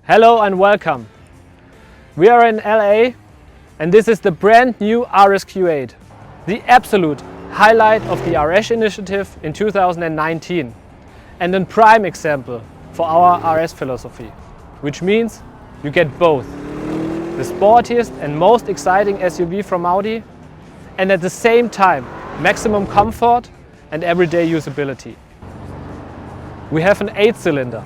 Hello and welcome. We are in LA and this is the brand new RS Q8, the absolute highlight of the RS initiative in 2019 and a prime example for our RS philosophy, which means you get both the sportiest and most exciting SUV from Audi and at the same time maximum comfort and everyday usability. We have an 8-cylinder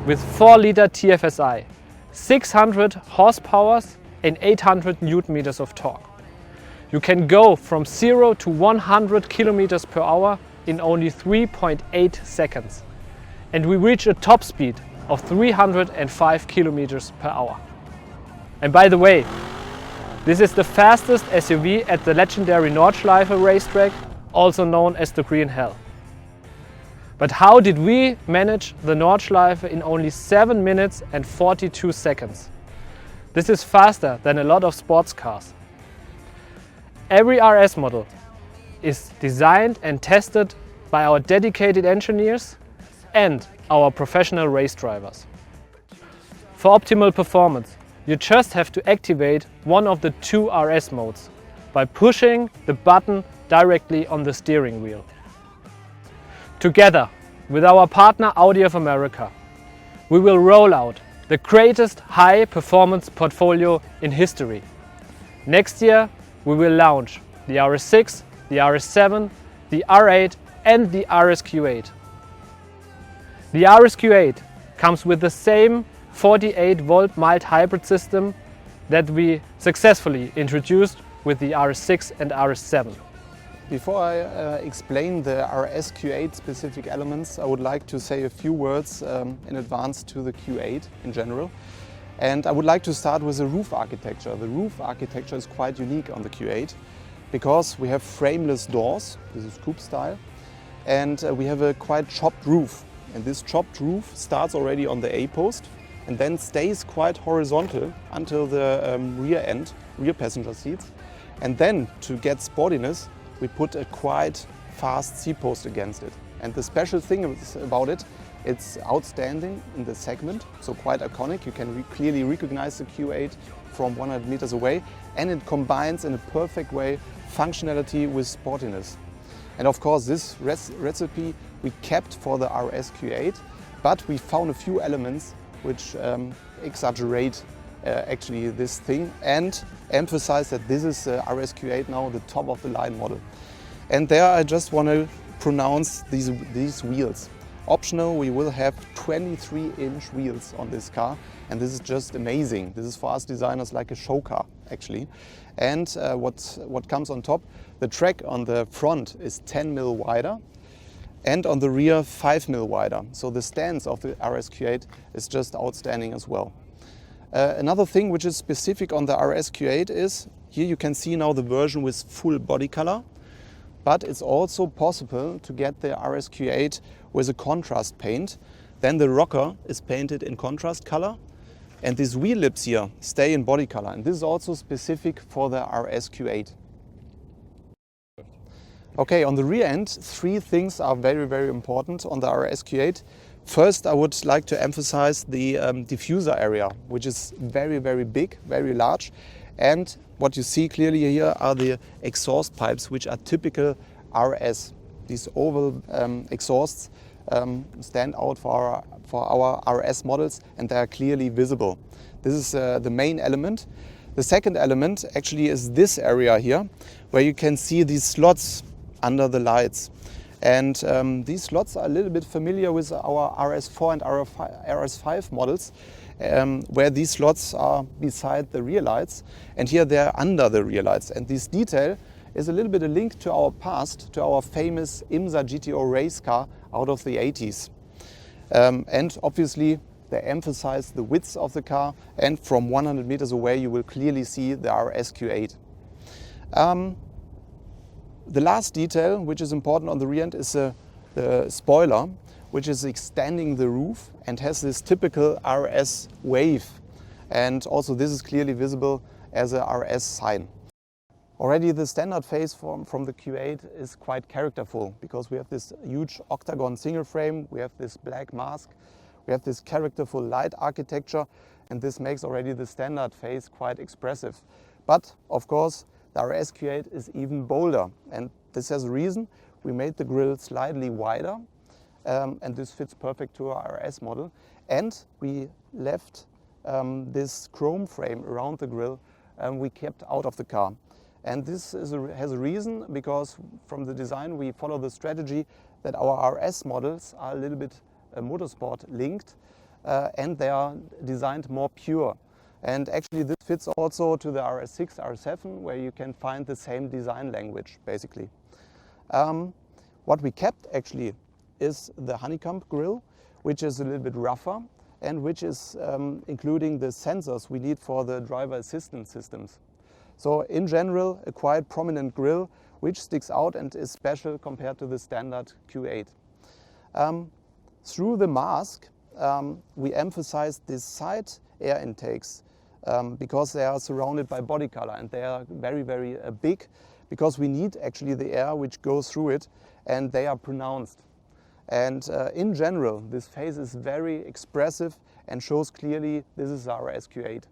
with 4-liter TFSI, 600 horsepower and 800 Nm of torque. You can go from 0 to 100 km per hour in only 3.8 seconds. And we reach a top speed of 305 km per hour. And by the way, this is the fastest SUV at the legendary Nordschleife racetrack, also known as the Green Hell. But how did we manage the Nordschleife in only 7 minutes and 42 seconds? This is faster than a lot of sports cars. Every RS model is designed and tested by our dedicated engineers and our professional race drivers. For optimal performance, you just have to activate one of the 2 RS modes by pushing the button directly on the steering wheel. Together with our partner Audi of America, we will roll out the greatest high-performance portfolio in history. Next year we will launch the RS6, the RS7, the R8 and the RS Q8. The RS Q8 comes with the same 48-volt mild hybrid system that we successfully introduced with the RS6 and RS7. Before I explain the RS Q8 specific elements, I would like to say a few words in advance to the Q8 in general. And I would like to start with the roof architecture. The roof architecture is quite unique on the Q8 because we have frameless doors, this is coupe style, and we have a quite chopped roof. And this chopped roof starts already on the A-post and then stays quite horizontal until the rear passenger seats. And then to get sportiness, we put a quite fast C-post against it. And the special thing about it, it's outstanding in the segment, so quite iconic. You can clearly recognize the Q8 from 100 meters away, and it combines in a perfect way functionality with sportiness. And of course this recipe we kept for the RS Q8, but we found a few elements which exaggerate actually this thing and emphasize that this is RS Q8 now, the top of the line model. And there I just want to pronounce these wheels. Optional, we will have 23-inch wheels on this car, and this is just amazing. This is for us designers like a show car actually. And what comes on top, the track on the front is 10 mm wider and on the rear 5 mm wider. So the stance of the RS Q8 is just outstanding as well. Another thing which is specific on the RS Q8 is, here you can see now the version with full body color, but it's also possible to get the RS Q8 with a contrast paint. Then the rocker is painted in contrast color and these wheel lips here stay in body color, and this is also specific for the RS Q8. Okay, on the rear end, 3 things are very important on the RS Q8. First, I would like to emphasize the diffuser area, which is very big, very large. And what you see clearly here are the exhaust pipes, which are typical RS. These oval exhausts stand out for our RS models, and they are clearly visible. This is the main element. The second element actually is this area here, where you can see these slots under the lights. And these slots are a little bit familiar with our RS4 and RS5 models, where these slots are beside the rear lights, and here they are under the rear lights. And this detail is a little bit a link to our past, to our famous IMSA GTO race car out of the 80s. And obviously they emphasize the width of the car, and from 100 meters away you will clearly see the RS Q8. The last detail which is important on the rear end is the spoiler, which is extending the roof and has this typical RS wave. And also this is clearly visible as a RS sign. Already the standard face from the Q8 is quite characterful because we have this huge octagon single frame, we have this black mask, We have this characterful light architecture, and this makes already the standard face quite expressive. But of course, the RS Q8 is even bolder, and this has a reason. We made the grille slightly wider, and this fits perfect to our RS model. And we left this chrome frame around the grille we kept out of the car. And this has a reason, because from the design we follow the strategy that our RS models are a little bit motorsport linked, and they are designed more pure. And actually this fits also to the RS6, RS7, where you can find the same design language basically. What we kept actually is the honeycomb grille, which is a little bit rougher and which is including the sensors we need for the driver assistance systems. So in general, a quite prominent grille which sticks out and is special compared to the standard Q8. Through the mask, we emphasize these side air intakes because they are surrounded by body color, and they are very, very big, because we need actually the air which goes through it, and they are pronounced. And in general, this face is very expressive and shows clearly this is our RS Q8.